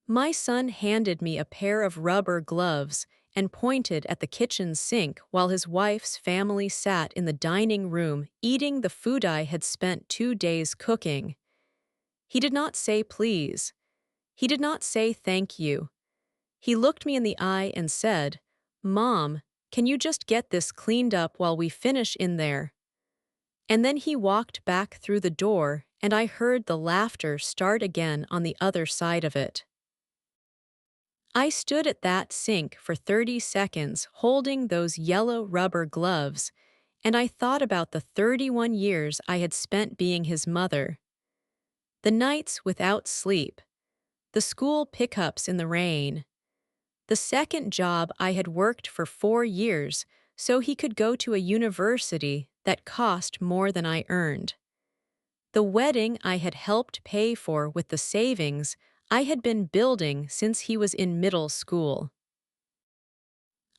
My son handed me a pair of rubber gloves and pointed at the kitchen sink while his wife's family sat in the dining room eating the food I had spent 2 days cooking. He did not say please. He did not say thank you. He looked me in the eye and said, "Mom, can you just get this cleaned up while we finish in there?" And then he walked back through the door, and I heard the laughter start again on the other side of it. I stood at that sink for 30 seconds holding those yellow rubber gloves, and I thought about the 31 years I had spent being his mother. The nights without sleep, the school pickups in the rain, the second job I had worked for 4 years so he could go to a university that cost more than I earned. The wedding I had helped pay for with the savings I had been building since he was in middle school.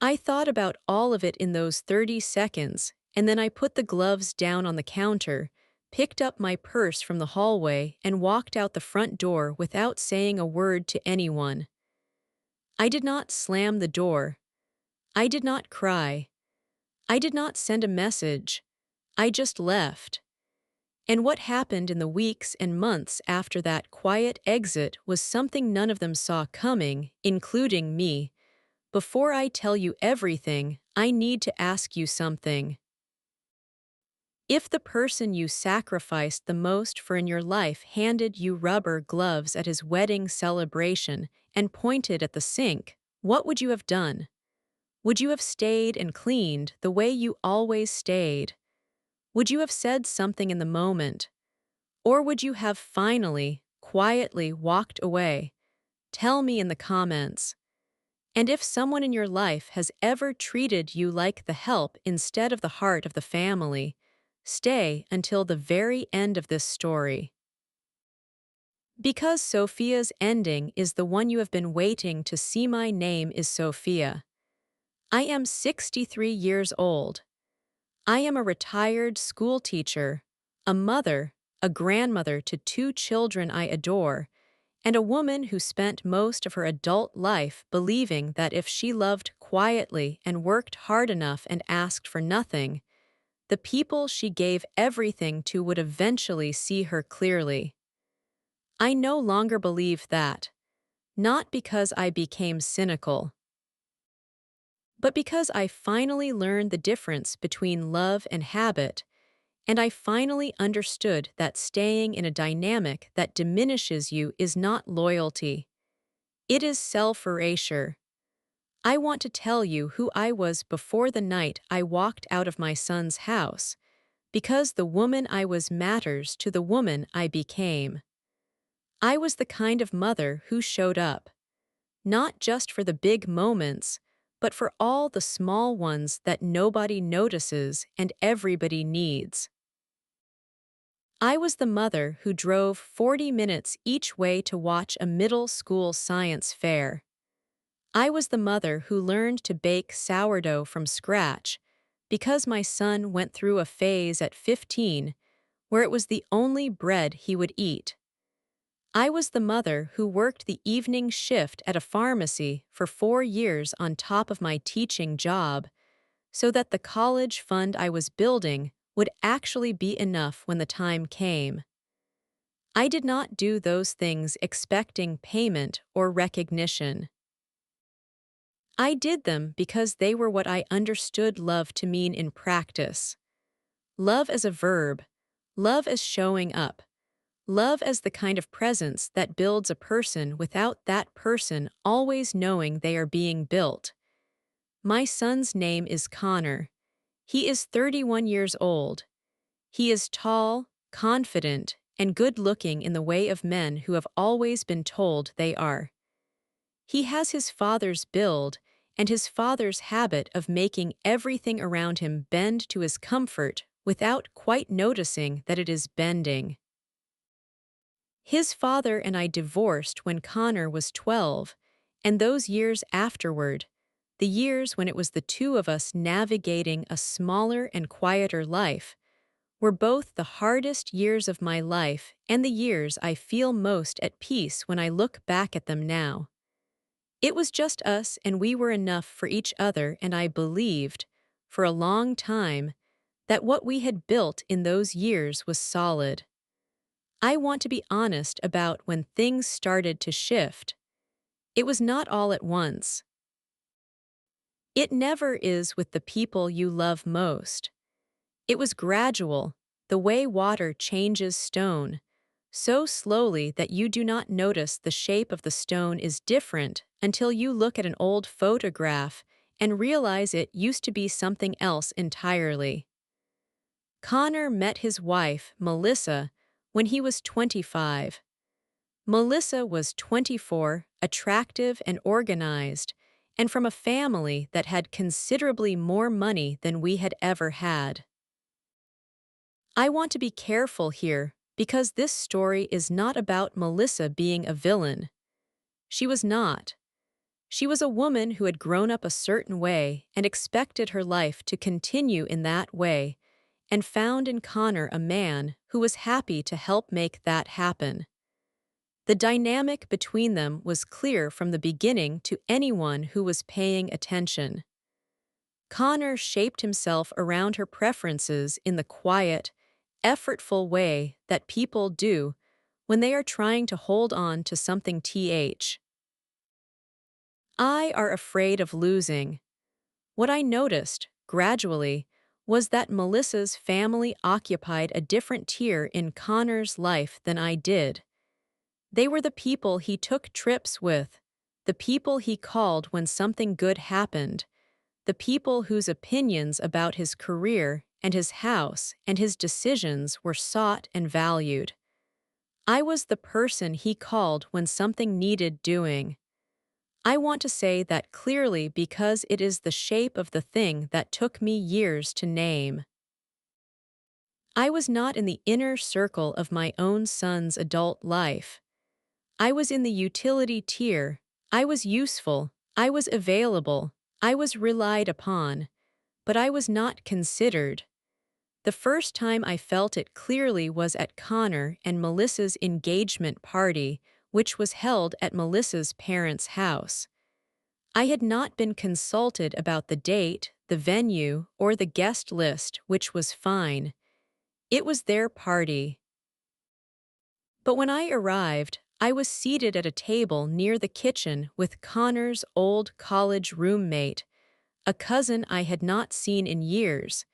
I thought about all of it in those 30 seconds, and then I put the gloves down on the counter, picked up my purse from the hallway, and walked out the front door without saying a word to anyone. I did not slam the door. I did not cry. I did not send a message. I just left. And what happened in the weeks and months after that quiet exit was something none of them saw coming, including me. Before I tell you everything, I need to ask you something. If the person you sacrificed the most for in your life handed you rubber gloves at his wedding celebration and pointed at the sink, what would you have done? Would you have stayed and cleaned the way you always stayed? Would you have said something in the moment? Or would you have finally, quietly walked away? Tell me in the comments. And if someone in your life has ever treated you like the help instead of the heart of the family, stay until the very end of this story. Because Sophia's ending is the one you have been waiting to see. My name is Sophia. I am 63 years old. I am a retired school teacher, a mother, a grandmother to 2 children I adore, and a woman who spent most of her adult life believing that if she loved quietly and worked hard enough and asked for nothing, the people she gave everything to would eventually see her clearly. I no longer believe that, not because I became cynical, but because I finally learned the difference between love and habit, and I finally understood that staying in a dynamic that diminishes you is not loyalty. It is self-erasure. I want to tell you who I was before the night I walked out of my son's house, because the woman I was matters to the woman I became. I was the kind of mother who showed up, not just for the big moments, but for all the small ones that nobody notices and everybody needs. I was the mother who drove 40 minutes each way to watch a middle school science fair. I was the mother who learned to bake sourdough from scratch because my son went through a phase at 15 where it was the only bread he would eat. I was the mother who worked the evening shift at a pharmacy for 4 years on top of my teaching job so that the college fund I was building would actually be enough when the time came. I did not do those things expecting payment or recognition. I did them because they were what I understood love to mean in practice. Love as a verb, love as showing up, love as the kind of presence that builds a person without that person always knowing they are being built. My son's name is Connor. He is 31 years old. He is tall, confident, and good-looking in the way of men who have always been told they are. He has his father's build and his father's habit of making everything around him bend to his comfort without quite noticing that it is bending. His father and I divorced when Connor was 12, and those years afterward, the years when it was the two of us navigating a smaller and quieter life, were both the hardest years of my life and the years I feel most at peace when I look back at them now. It was just us and we were enough for each other, and I believed, for a long time, that what we had built in those years was solid. I want to be honest about when things started to shift. It was not all at once. It never is with the people you love most. It was gradual, the way water changes stone, so slowly that you do not notice the shape of the stone is different until you look at an old photograph and realize it used to be something else entirely. Connor met his wife, Melissa, when he was 25. Melissa was 24, attractive and organized, and from a family that had considerably more money than we had ever had. I want to be careful here because this story is not about Melissa being a villain. She was not. She was a woman who had grown up a certain way and expected her life to continue in that way, and found in Connor a man who was happy to help make that happen. The dynamic between them was clear from the beginning to anyone who was paying attention. Connor shaped himself around her preferences in the quiet, effortful way that people do when they are trying to hold on to something. I are afraid of losing. What I noticed, gradually, was that Melissa's family occupied a different tier in Connor's life than I did. They were the people he took trips with, the people he called when something good happened, the people whose opinions about his career and his house and his decisions were sought and valued. I was the person he called when something needed doing. I want to say that clearly because it is the shape of the thing that took me years to name. I was not in the inner circle of my own son's adult life. I was in the utility tier. I was useful. I was available. I was relied upon. But I was not considered. The first time I felt it clearly was at Connor and Melissa's engagement party, which was held at Melissa's parents' house. I had not been consulted about the date, the venue, or the guest list, which was fine. It was their party. But when I arrived, I was seated at a table near the kitchen with Connor's old college roommate, a cousin I had not seen in years,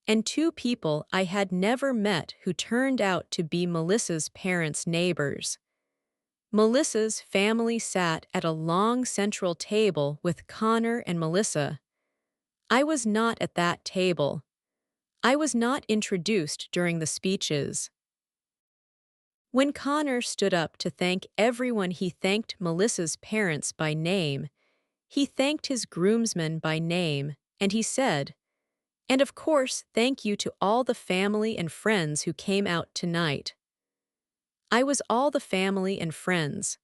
and two people I had never met who turned out to be Melissa's parents' neighbors. Melissa's family sat at a long central table with Connor and Melissa. I was not at that table. I was not introduced during the speeches. When Connor stood up to thank everyone, he thanked Melissa's parents by name. He thanked his groomsmen by name, and he said, "And of course, thank you to all the family and friends who came out tonight." I was all the family and friends.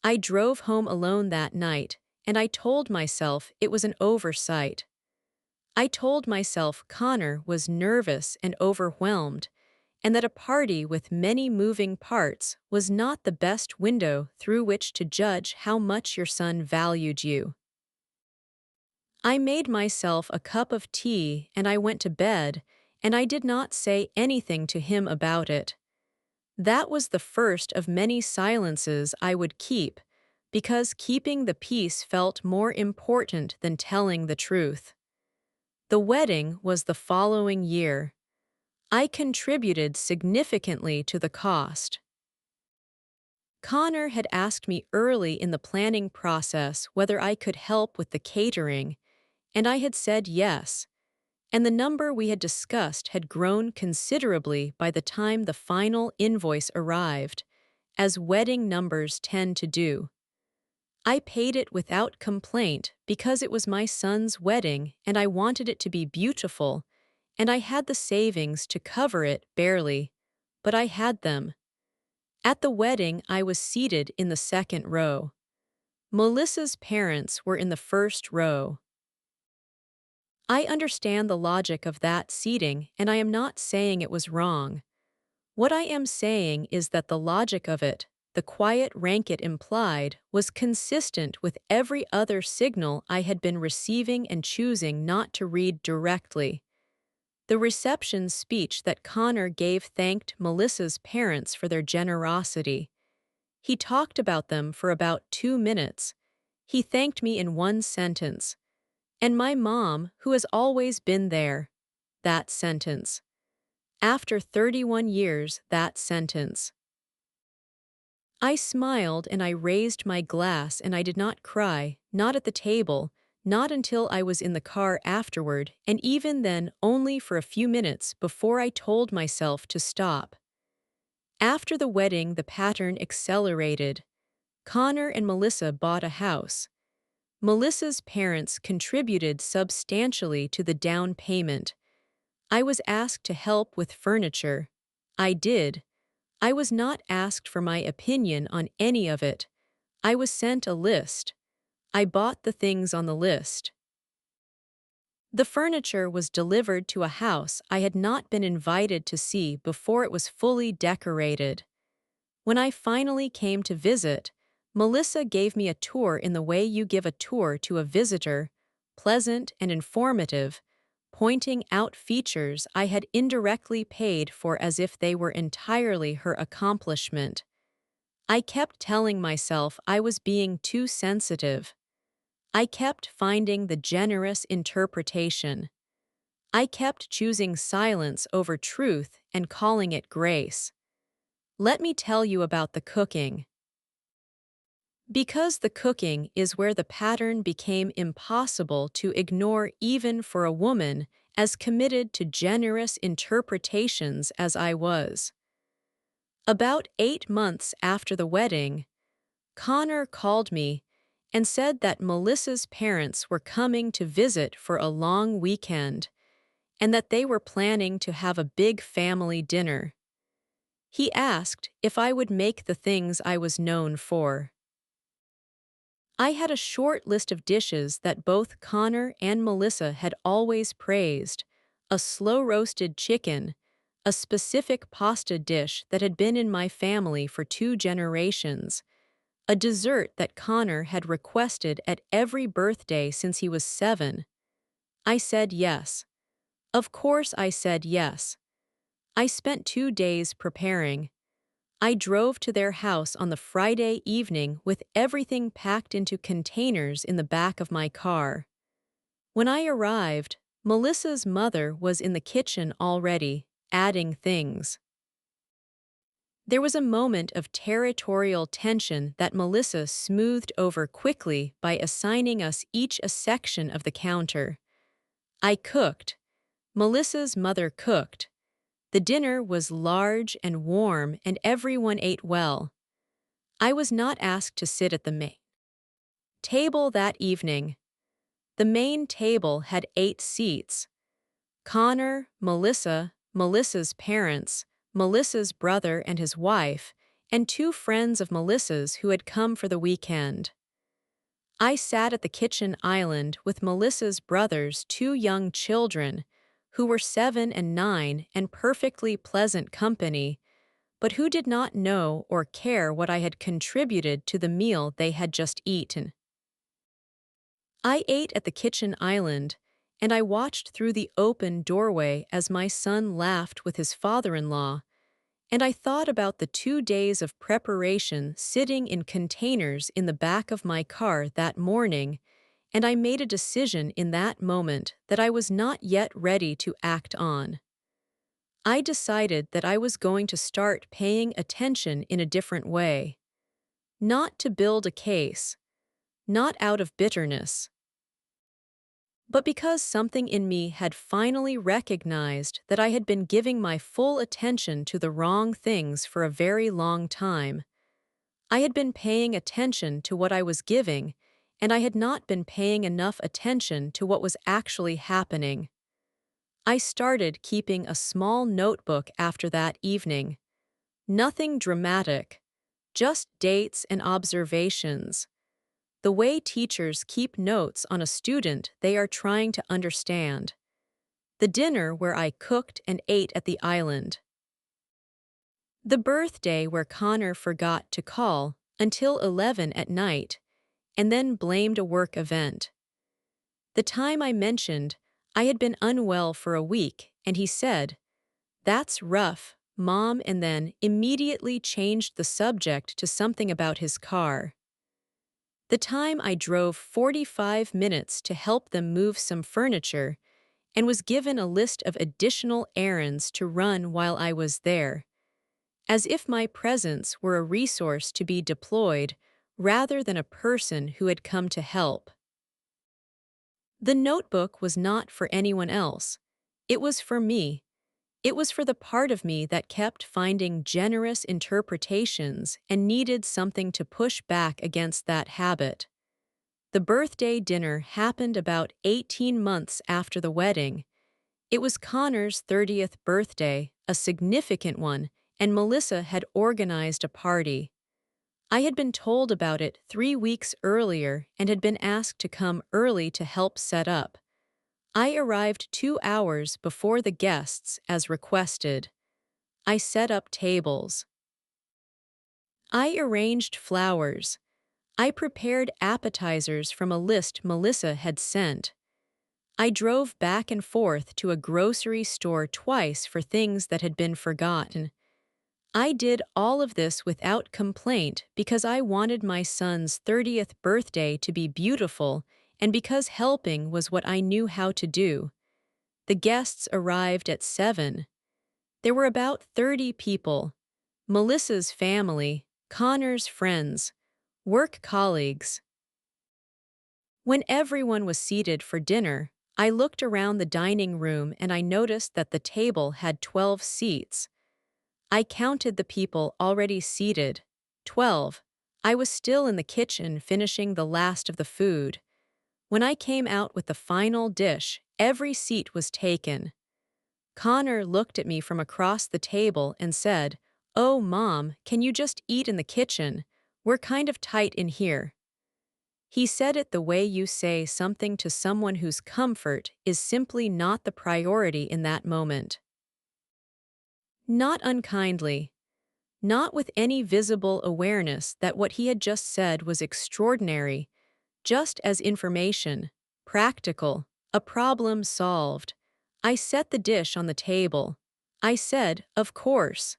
I drove home alone that night, and I told myself it was an oversight. I told myself Connor was nervous and overwhelmed, and that a party with many moving parts was not the best window through which to judge how much your son valued you. I made myself a cup of tea and I went to bed, and I did not say anything to him about it. That was the first of many silences I would keep, because keeping the peace felt more important than telling the truth. The wedding was the following year. I contributed significantly to the cost. Connor had asked me early in the planning process whether I could help with the catering, and I had said yes, and the number we had discussed had grown considerably by the time the final invoice arrived, as wedding numbers tend to do. I paid it without complaint because it was my son's wedding and I wanted it to be beautiful, and I had the savings to cover it barely, but I had them. At the wedding, I was seated in the second row. Melissa's parents were in the first row. I understand the logic of that seating, and I am not saying it was wrong. What I am saying is that the logic of it, the quiet rank it implied, was consistent with every other signal I had been receiving and choosing not to read directly. The reception speech that Connor gave thanked Melissa's parents for their generosity. He talked about them for about 2 minutes. He thanked me in one sentence. And my mom, who has always been there. That sentence. After 31 years, that sentence. I smiled and I raised my glass and I did not cry, not at the table, not until I was in the car afterward, and even then only for a few minutes before I told myself to stop. After the wedding, the pattern accelerated. Connor and Melissa bought a house. Melissa's parents contributed substantially to the down payment. I was asked to help with furniture. I did. I was not asked for my opinion on any of it. I was sent a list. I bought the things on the list. The furniture was delivered to a house I had not been invited to see before it was fully decorated. When I finally came to visit, Melissa gave me a tour in the way you give a tour to a visitor, pleasant and informative, pointing out features I had indirectly paid for as if they were entirely her accomplishment. I kept telling myself I was being too sensitive. I kept finding the generous interpretation. I kept choosing silence over truth and calling it grace. Let me tell you about the cooking. Because the cooking is where the pattern became impossible to ignore even for a woman as committed to generous interpretations as I was. About 8 months after the wedding, Connor called me and said that Melissa's parents were coming to visit for a long weekend and that they were planning to have a big family dinner. He asked if I would make the things I was known for. I had a short list of dishes that both Connor and Melissa had always praised: a slow-roasted chicken, a specific pasta dish that had been in my family for 2 generations, a dessert that Connor had requested at every birthday since he was 7. I said yes. Of course I said yes. I spent 2 days preparing. I drove to their house on the Friday evening with everything packed into containers in the back of my car. When I arrived, Melissa's mother was in the kitchen already, adding things. There was a moment of territorial tension that Melissa smoothed over quickly by assigning us each a section of the counter. I cooked. Melissa's mother cooked. The dinner was large and warm and everyone ate well. I was not asked to sit at the main table that evening. The main table had 8 seats. Connor, Melissa, Melissa's parents, Melissa's brother and his wife, and 2 friends of Melissa's who had come for the weekend. I sat at the kitchen island with Melissa's brother's 2 young children, who were 7 and 9 and perfectly pleasant company, but who did not know or care what I had contributed to the meal they had just eaten. I ate at the kitchen island, and I watched through the open doorway as my son laughed with his father-in-law, and I thought about the 2 days of preparation sitting in containers in the back of my car that morning, and I made a decision in that moment that I was not yet ready to act on. I decided that I was going to start paying attention in a different way. Not to build a case, not out of bitterness, but because something in me had finally recognized that I had been giving my full attention to the wrong things for a very long time. I had been paying attention to what I was giving, and I had not been paying enough attention to what was actually happening. I started keeping a small notebook after that evening. Nothing dramatic, just dates and observations. the way teachers keep notes on a student they are trying to understand. The dinner where I cooked and ate at the island. The birthday where Connor forgot to call until 11 at night and then blamed a work event. The time I mentioned I had been unwell for a week and he said, "That's rough, Mom," and then immediately changed the subject to something about his car. The time I drove 45 minutes to help them move some furniture and was given a list of additional errands to run while I was there, as if my presence were a resource to be deployed rather than a person who had come to help. The notebook was not for anyone else. It was for me. It was for the part of me that kept finding generous interpretations and needed something to push back against that habit. The birthday dinner happened about 18 months after the wedding. It was Connor's 30th birthday, a significant one, and Melissa had organized a party. I had been told about it 3 weeks earlier and had been asked to come early to help set up. I arrived 2 hours before the guests as requested. I set up tables. I arranged flowers. I prepared appetizers from a list Melissa had sent. I drove back and forth to a grocery store twice for things that had been forgotten. I did all of this without complaint because I wanted my son's 30th birthday to be beautiful and because helping was what I knew how to do. The guests arrived at 7. There were about 30 people. Melissa's family, Connor's friends, work colleagues. When everyone was seated for dinner, I looked around the dining room and I noticed that the table had 12 seats. I counted the people already seated. 12. I was still in the kitchen finishing the last of the food. When I came out with the final dish, every seat was taken. Connor looked at me from across the table and said, "Oh, Mom, can you just eat in the kitchen? We're kind of tight in here." He said it the way you say something to someone whose comfort is simply not the priority in that moment. Not unkindly. Not with any visible awareness that what he had just said was extraordinary, just as information, practical, a problem solved. I set the dish on the table. I said, "Of course."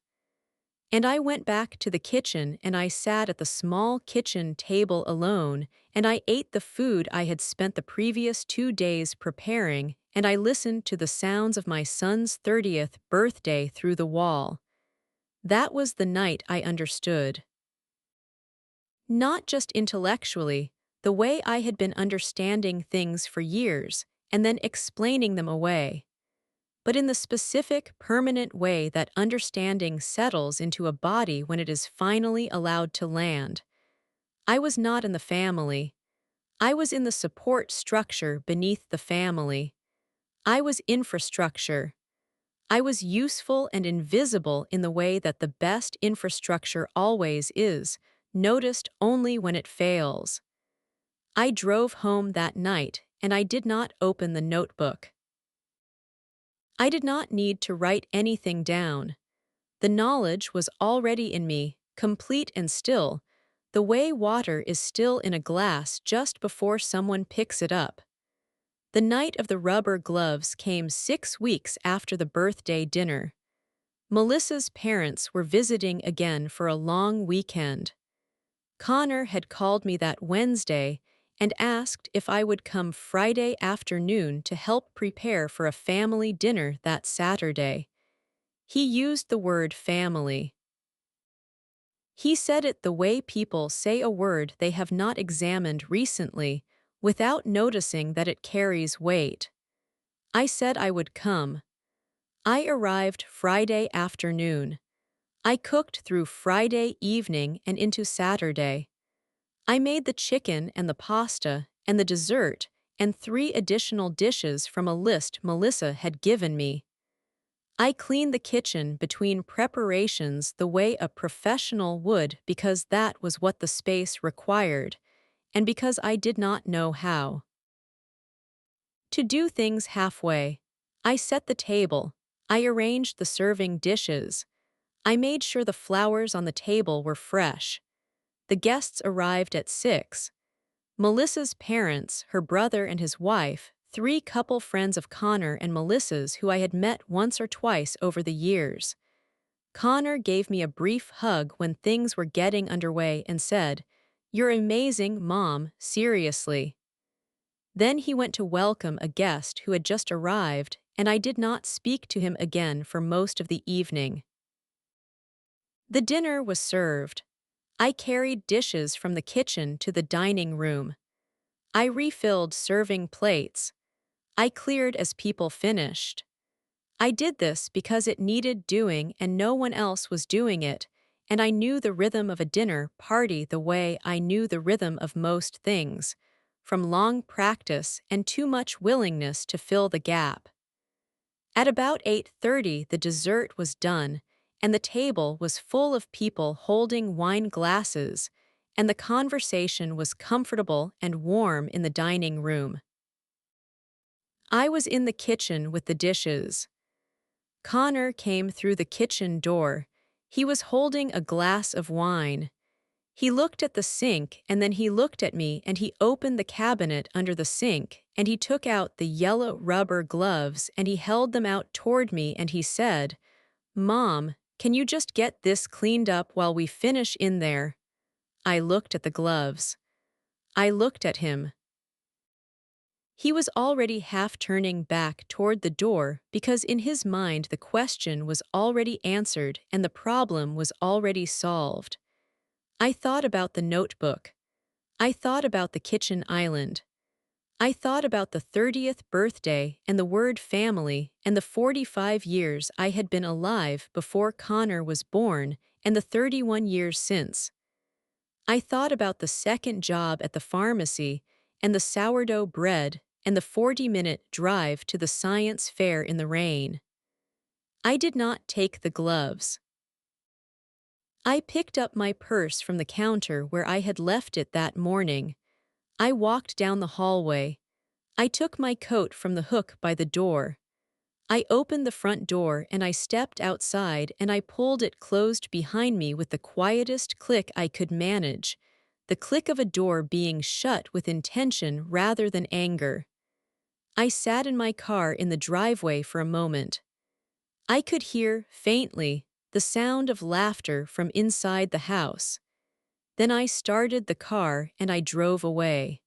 And I went back to the kitchen and I sat at the small kitchen table alone and I ate the food I had spent the previous 2 days preparing and I listened to the sounds of my son's 30th birthday through the wall. That was the night I understood. Not just intellectually, the way I had been understanding things for years and then explaining them away, but in the specific, permanent way that understanding settles into a body when it is finally allowed to land. I was not in the family. I was in the support structure beneath the family. I was infrastructure. I was useful and invisible in the way that the best infrastructure always is, noticed only when it fails. I drove home that night and I did not open the notebook. I did not need to write anything down. The knowledge was already in me, complete and still, the way water is still in a glass just before someone picks it up. The night of the rubber gloves came 6 weeks after the birthday dinner. Melissa's parents were visiting again for a long weekend. Connor had called me that Wednesday and asked if I would come Friday afternoon to help prepare for a family dinner that Saturday. He used the word family. He said it the way people say a word they have not examined recently, without noticing that it carries weight. I said I would come. I arrived Friday afternoon. I cooked through Friday evening and into Saturday. I made the chicken and the pasta and the dessert and 3 additional dishes from a list Melissa had given me. I cleaned the kitchen between preparations the way a professional would because that was what the space required, and because I did not know how to do things halfway. I set the table. I arranged the serving dishes. I made sure the flowers on the table were fresh. The guests arrived at 6. Melissa's parents, her brother and his wife, 3 couple friends of Connor and Melissa's who I had met once or twice over the years. Connor gave me a brief hug when things were getting underway and said, "You're amazing, Mom, seriously." Then he went to welcome a guest who had just arrived, and I did not speak to him again for most of the evening. The dinner was served. I carried dishes from the kitchen to the dining room. I refilled serving plates. I cleared as people finished. I did this because it needed doing and no one else was doing it, and I knew the rhythm of a dinner party the way I knew the rhythm of most things, from long practice and too much willingness to fill the gap. At about 8:30 the dessert was done, and the table was full of people holding wine glasses, and the conversation was comfortable and warm in the dining room. I was in the kitchen with the dishes. Connor came through the kitchen door. He was holding a glass of wine. He looked at the sink and then he looked at me and he opened the cabinet under the sink and he took out the yellow rubber gloves and he held them out toward me and he said, "Mom, can you just get this cleaned up while we finish in there?" I looked at the gloves. I looked at him. He was already half turning back toward the door because in his mind the question was already answered and the problem was already solved. I thought about the notebook. I thought about the kitchen island. I thought about the 30th birthday and the word family and the 45 years I had been alive before Connor was born and the 31 years since. I thought about the second job at the pharmacy and the sourdough bread and the 40-minute drive to the science fair in the rain. I did not take the gloves. I picked up my purse from the counter where I had left it that morning. I walked down the hallway. I took my coat from the hook by the door. I opened the front door and I stepped outside and I pulled it closed behind me with the quietest click I could manage, the click of a door being shut with intention rather than anger. I sat in my car in the driveway for a moment. I could hear, faintly, the sound of laughter from inside the house. Then I started the car and I drove away.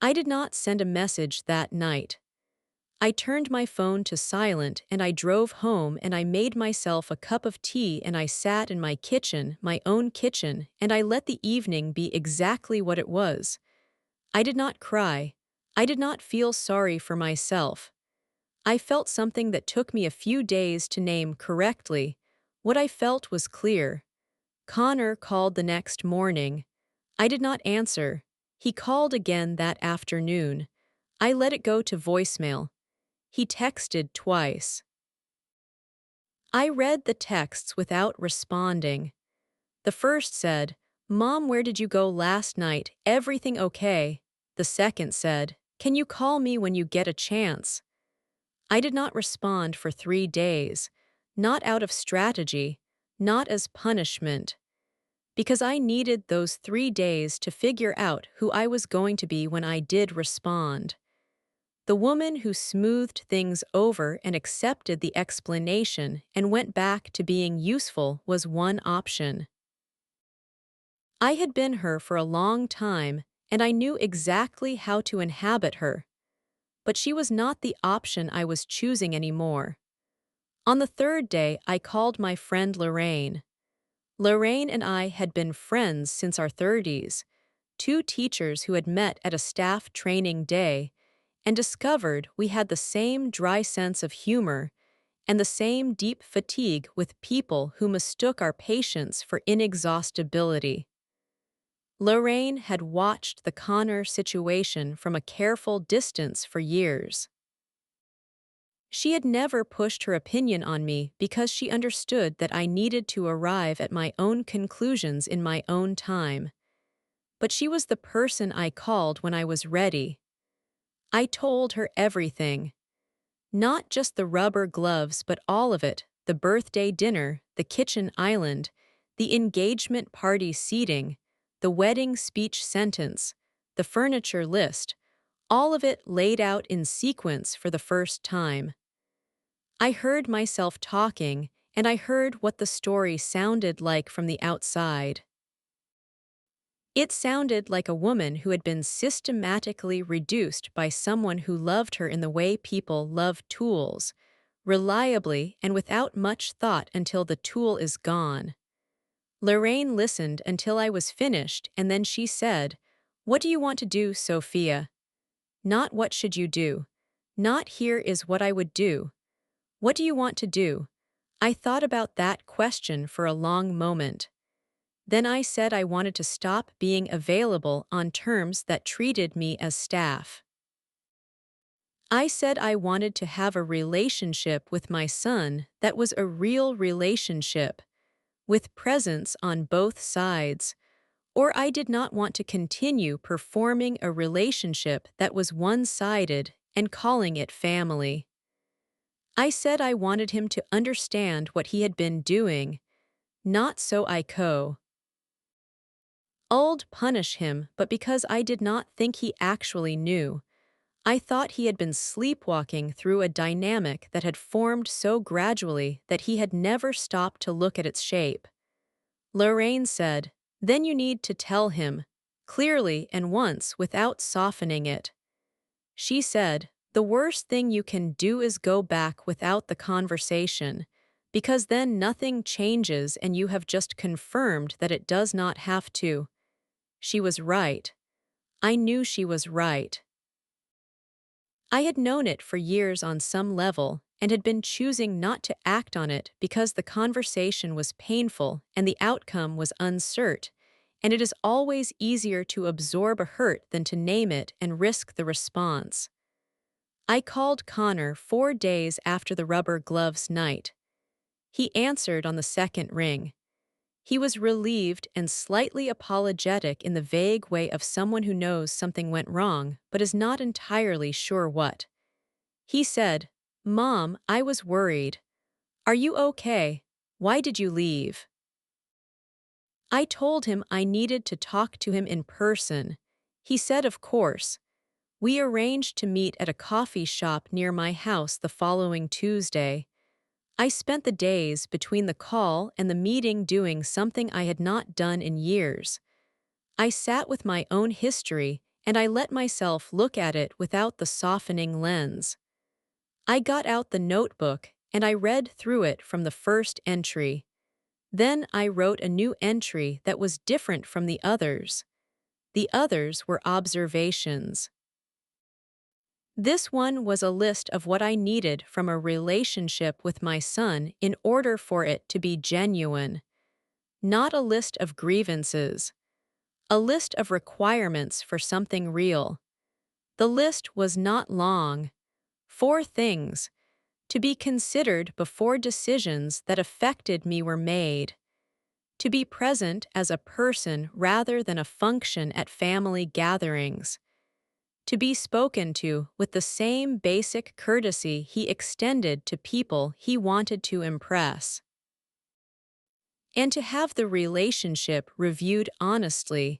I did not send a message that night. I turned my phone to silent and I drove home and I made myself a cup of tea and I sat in my kitchen, my own kitchen, and I let the evening be exactly what it was. I did not cry. I did not feel sorry for myself. I felt something that took me a few days to name correctly. What I felt was clear. Connor called the next morning. I did not answer. He called again that afternoon. I let it go to voicemail. He texted twice. I read the texts without responding. The first said, "Mom, where did you go last night? Everything okay?" The second said, "Can you call me when you get a chance?" I did not respond for 3 days, not out of strategy, not as punishment, because I needed those 3 days to figure out who I was going to be when I did respond. The woman who smoothed things over and accepted the explanation and went back to being useful was one option. I had been her for a long time, and I knew exactly how to inhabit her. But she was not the option I was choosing anymore. On the third day, I called my friend Lorraine. Lorraine and I had been friends since our 30s, 2 teachers who had met at a staff training day, and discovered we had the same dry sense of humor and the same deep fatigue with people who mistook our patience for inexhaustibility. Lorraine had watched the Connor situation from a careful distance for years. She had never pushed her opinion on me because she understood that I needed to arrive at my own conclusions in my own time. but she was the person I called when I was ready. I told her everything. Not just the rubber gloves, but all of it: the birthday dinner, the kitchen island, the engagement party seating, the wedding speech sentence, the furniture list, all of it laid out in sequence for the first time. I heard myself talking, and I heard what the story sounded like from the outside. It sounded like a woman who had been systematically reduced by someone who loved her in the way people love tools, reliably and without much thought until the tool is gone. Lorraine listened until I was finished, and then she said, "What do you want to do, Sophia? Not what should you do. Not here is what I would do. What do you want to do?" I thought about that question for a long moment. Then I said I wanted to stop being available on terms that treated me as staff. I said I wanted to have a relationship with my son that was a real relationship, with presence on both sides, or I did not want to continue performing a relationship that was one-sided and calling it family. I said I wanted him to understand what he had been doing, not so I I'd punish him, but because I did not think he actually knew. I thought he had been sleepwalking through a dynamic that had formed so gradually that he had never stopped to look at its shape. Lorraine said, "Then you need to tell him, clearly and once without softening it." She said, "The worst thing you can do is go back without the conversation, because then nothing changes and you have just confirmed that it does not have to." She was right. I knew she was right. I had known it for years on some level and had been choosing not to act on it because the conversation was painful and the outcome was uncertain, and it is always easier to absorb a hurt than to name it and risk the response. I called Connor 4 days after the rubber gloves night. He answered on the second ring. He was relieved and slightly apologetic in the vague way of someone who knows something went wrong but is not entirely sure what. He said, "Mom, I was worried. Are you okay? Why did you leave?" I told him I needed to talk to him in person. He said, "Of course." We arranged to meet at a coffee shop near my house the following Tuesday. I spent the days between the call and the meeting doing something I had not done in years. I sat with my own history and I let myself look at it without the softening lens. I got out the notebook and I read through it from the first entry. Then I wrote a new entry that was different from the others. The others were observations. This one was a list of what I needed from a relationship with my son in order for it to be genuine. Not a list of grievances. A list of requirements for something real. The list was not long. 4 things to be considered before decisions that affected me were made. To be present as a person rather than a function at family gatherings. To be spoken to with the same basic courtesy he extended to people he wanted to impress. And to have the relationship reviewed honestly,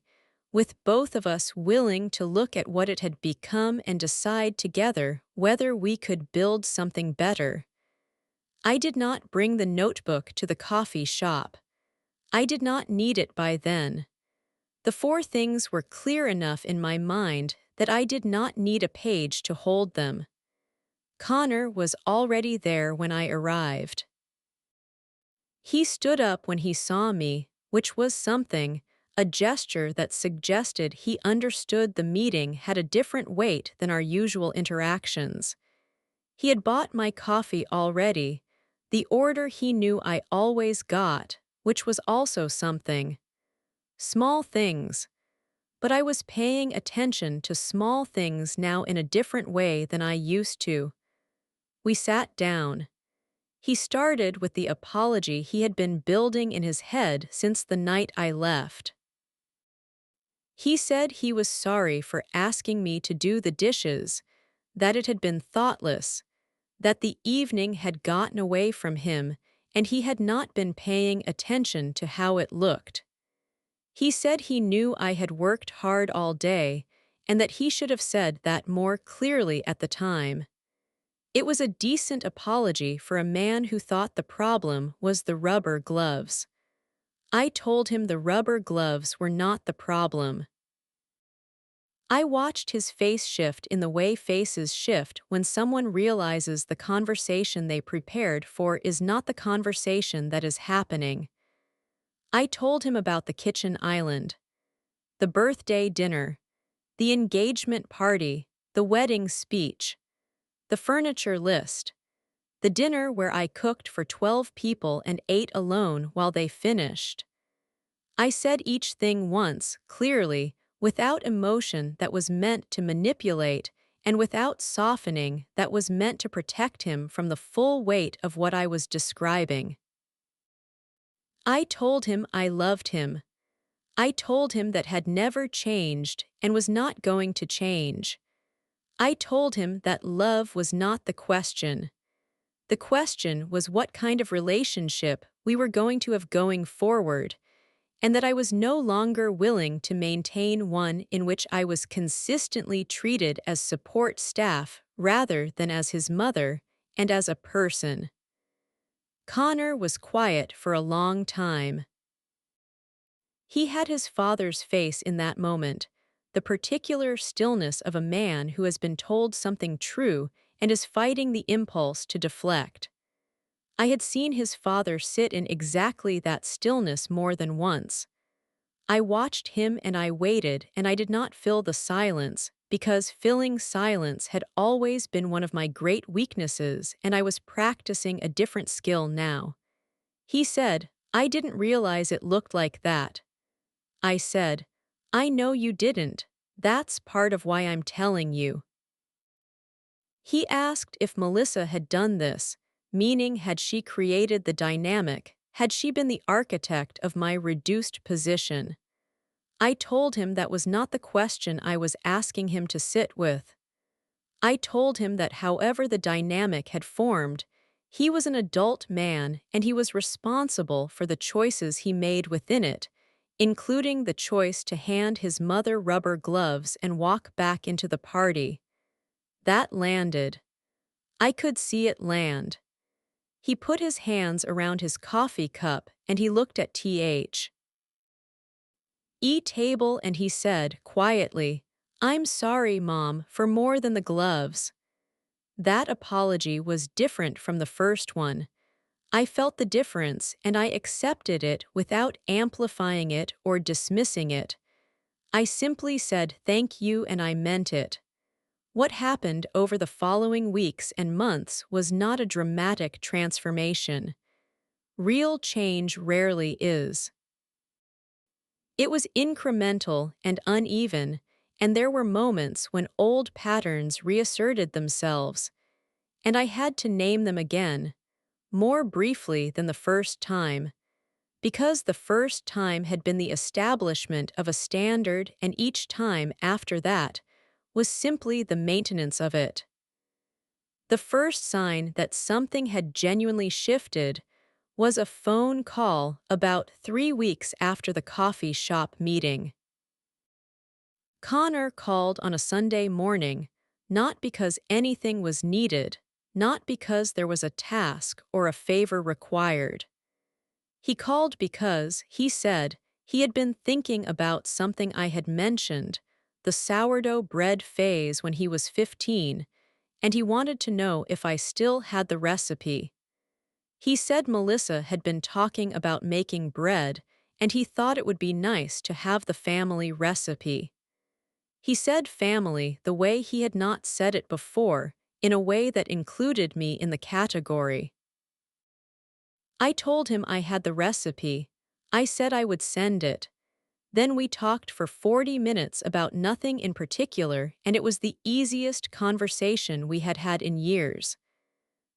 with both of us willing to look at what it had become and decide together whether we could build something better. I did not bring the notebook to the coffee shop. I did not need it by then. The 4 things were clear enough in my mind that I did not need a page to hold them. Connor was already there when I arrived. He stood up when he saw me, which was something, a gesture that suggested he understood the meeting had a different weight than our usual interactions. He had bought my coffee already, the order he knew I always got, which was also something. Small things. But I was paying attention to small things now in a different way than I used to. We sat down. He started with the apology he had been building in his head since the night I left. He said he was sorry for asking me to do the dishes, that it had been thoughtless, that the evening had gotten away from him and he had not been paying attention to how it looked. He said he knew I had worked hard all day and that he should have said that more clearly at the time. It was a decent apology for a man who thought the problem was the rubber gloves. I told him the rubber gloves were not the problem. I watched his face shift in the way faces shift when someone realizes the conversation they prepared for is not the conversation that is happening. I told him about the kitchen island, the birthday dinner, the engagement party, the wedding speech, the furniture list, the dinner where I cooked for 12 people and ate alone while they finished. I said each thing once, clearly, without emotion that was meant to manipulate, and without softening that was meant to protect him from the full weight of what I was describing. I told him I loved him. I told him that had never changed and was not going to change. I told him that love was not the question. The question was what kind of relationship we were going to have going forward, and that I was no longer willing to maintain one in which I was consistently treated as support staff rather than as his mother and as a person. Connor was quiet for a long time. He had his father's face in that moment, the particular stillness of a man who has been told something true and is fighting the impulse to deflect. I had seen his father sit in exactly that stillness more than once. I watched him and I waited, and I did not fill the silence, because filling silence had always been one of my great weaknesses, and I was practicing a different skill now. He said, "I didn't realize it looked like that." I said, "I know you didn't. That's part of why I'm telling you." He asked if Melissa had done this, meaning had she created the dynamic, had she been the architect of my reduced position. I told him that was not the question I was asking him to sit with. I told him that however the dynamic had formed, he was an adult man and he was responsible for the choices he made within it, including the choice to hand his mother rubber gloves and walk back into the party. That landed. I could see it land. He put his hands around his coffee cup and he looked at table and he said, quietly, "I'm sorry, Mom, for more than the gloves." That apology was different from the first one. I felt the difference and I accepted it without amplifying it or dismissing it. I simply said thank you and I meant it. What happened over the following weeks and months was not a dramatic transformation. Real change rarely is. It was incremental and uneven, and there were moments when old patterns reasserted themselves, and I had to name them again, more briefly than the first time, because the first time had been the establishment of a standard and each time after that was simply the maintenance of it. The first sign that something had genuinely shifted was a phone call about 3 weeks after the coffee shop meeting. Connor called on a Sunday morning, not because anything was needed, not because there was a task or a favor required. He called because, he said, he had been thinking about something I had mentioned, the sourdough bread phase when he was 15, and he wanted to know if I still had the recipe. He said Melissa had been talking about making bread, and he thought it would be nice to have the family recipe. He said family the way he had not said it before, in a way that included me in the category. I told him I had the recipe. I said I would send it. Then we talked for 40 minutes about nothing in particular, and it was the easiest conversation we had had in years.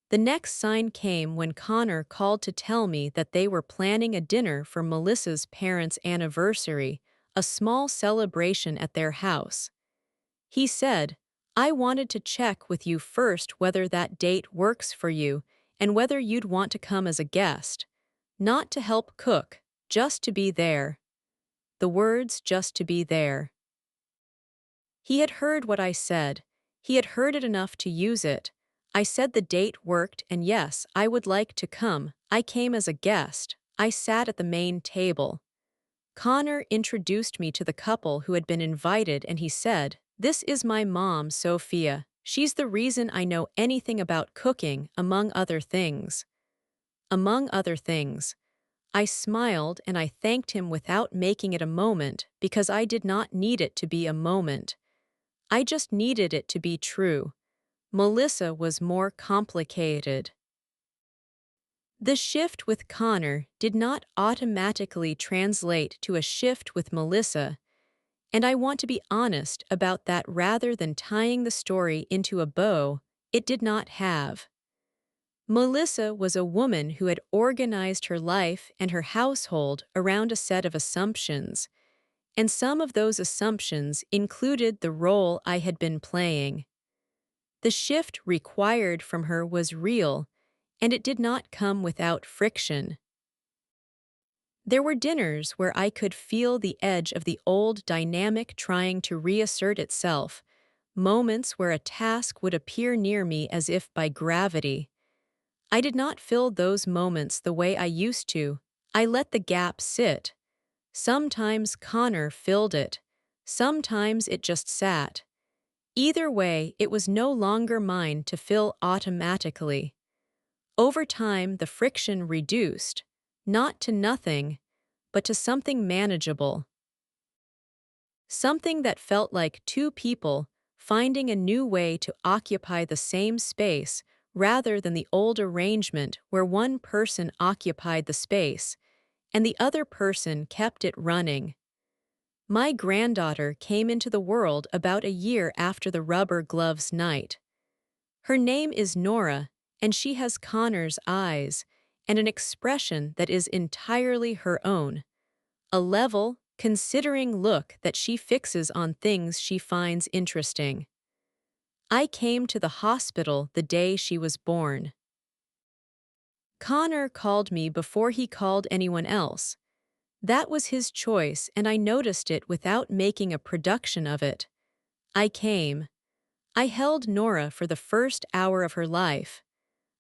The next sign came when Connor called to tell me that they were planning a dinner for Melissa's parents' anniversary, a small celebration at their house. He said, "I wanted to check with you first whether that date works for you and whether you'd want to come as a guest. Not to help cook, just to be there." The words "just to be there." He had heard what I said. He had heard it enough to use it. I said the date worked and yes, I would like to come. I came as a guest. I sat at the main table. Connor introduced me to the couple who had been invited and he said, "This is my mom, Sophia. She's the reason I know anything about cooking, among other things." Among other things. I smiled and I thanked him without making it a moment because I did not need it to be a moment. I just needed it to be true. Melissa was more complicated. The shift with Connor did not automatically translate to a shift with Melissa, and I want to be honest about that rather than tying the story into a bow, it did not have. Melissa was a woman who had organized her life and her household around a set of assumptions, and some of those assumptions included the role I had been playing. The shift required from her was real, and it did not come without friction. There were dinners where I could feel the edge of the old dynamic trying to reassert itself, moments where a task would appear near me as if by gravity. I did not fill those moments the way I used to. I let the gap sit. Sometimes Connor filled it. Sometimes it just sat. Either way, it was no longer mine to fill automatically. Over time, the friction reduced, not to nothing, but to something manageable. Something that felt like two people finding a new way to occupy the same space rather than the old arrangement where one person occupied the space and the other person kept it running. My granddaughter came into the world about a year after the rubber gloves night. Her name is Nora, and she has Connor's eyes and an expression that is entirely her own, a level, considering look that she fixes on things she finds interesting. I came to the hospital the day she was born. Connor called me before he called anyone else. That was his choice, and I noticed it without making a production of it. I came. I held Nora for the first hour of her life.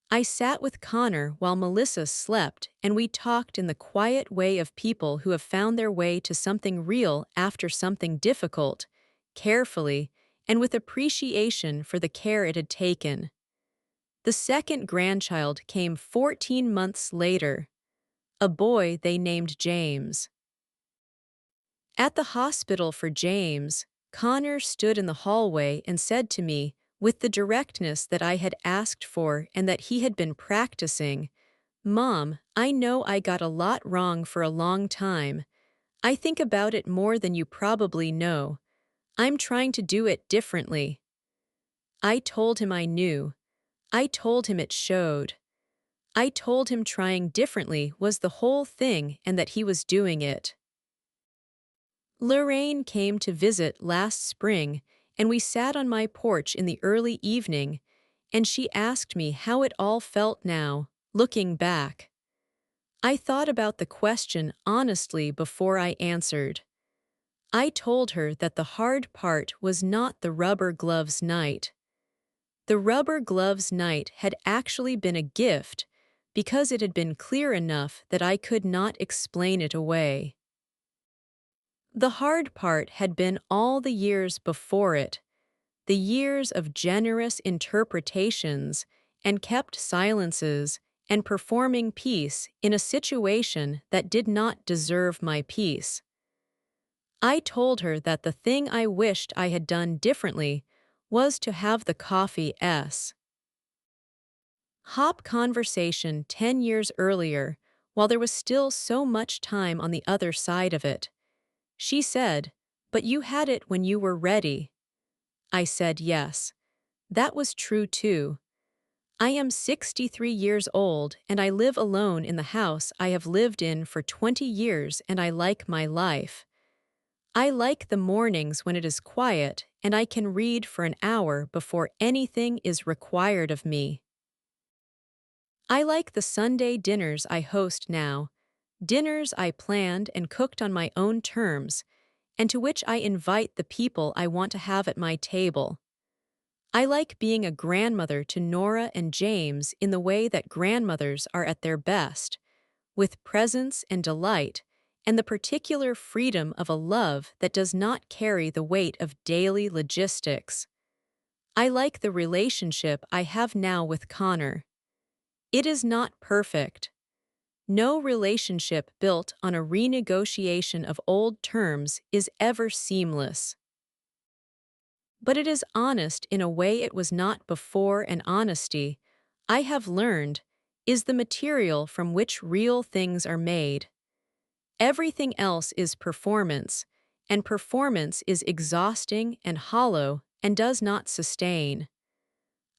I sat with Connor while Melissa slept, and we talked in the quiet way of people who have found their way to something real after something difficult, carefully, and with appreciation for the care it had taken. The second grandchild came 14 months later, a boy they named James. At the hospital for James, Connor stood in the hallway and said to me, with the directness that I had asked for and that he had been practicing, "Mom, I know I got a lot wrong for a long time. I think about it more than you probably know. I'm trying to do it differently." I told him I knew. I told him it showed. I told him trying differently was the whole thing and that he was doing it. Lorraine came to visit last spring, and we sat on my porch in the early evening, and she asked me how it all felt now, looking back. I thought about the question honestly before I answered. I told her that the hard part was not the rubber gloves night. The rubber gloves night had actually been a gift because it had been clear enough that I could not explain it away. The hard part had been all the years before it, the years of generous interpretations and kept silences and performing peace in a situation that did not deserve my peace. I told her that the thing I wished I had done differently was to have the coffee hop conversation 10 years earlier, while there was still so much time on the other side of it. She said, "But you had it when you were ready." I said yes. That was true too. I am 63 years old and I live alone in the house I have lived in for 20 years and I like my life. I like the mornings when it is quiet and I can read for an hour before anything is required of me. I like the Sunday dinners I host now, dinners I planned and cooked on my own terms, and to which I invite the people I want to have at my table. I like being a grandmother to Nora and James in the way that grandmothers are at their best, with presence and delight, and the particular freedom of a love that does not carry the weight of daily logistics. I like the relationship I have now with Connor. It is not perfect. No relationship built on a renegotiation of old terms is ever seamless. But it is honest in a way it was not before, and honesty, I have learned, is the material from which real things are made. Everything else is performance, and performance is exhausting and hollow and does not sustain.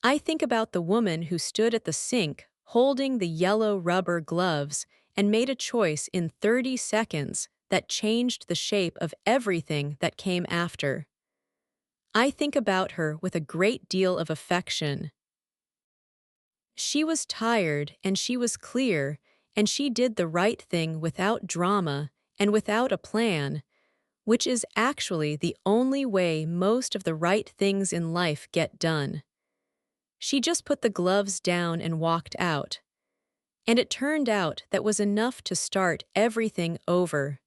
I think about the woman who stood at the sink holding the yellow rubber gloves and made a choice in 30 seconds that changed the shape of everything that came after. I think about her with a great deal of affection. She was tired and she was clear, and she did the right thing without drama and without a plan, which is actually the only way most of the right things in life get done. She just put the gloves down and walked out. And it turned out that was enough to start everything over.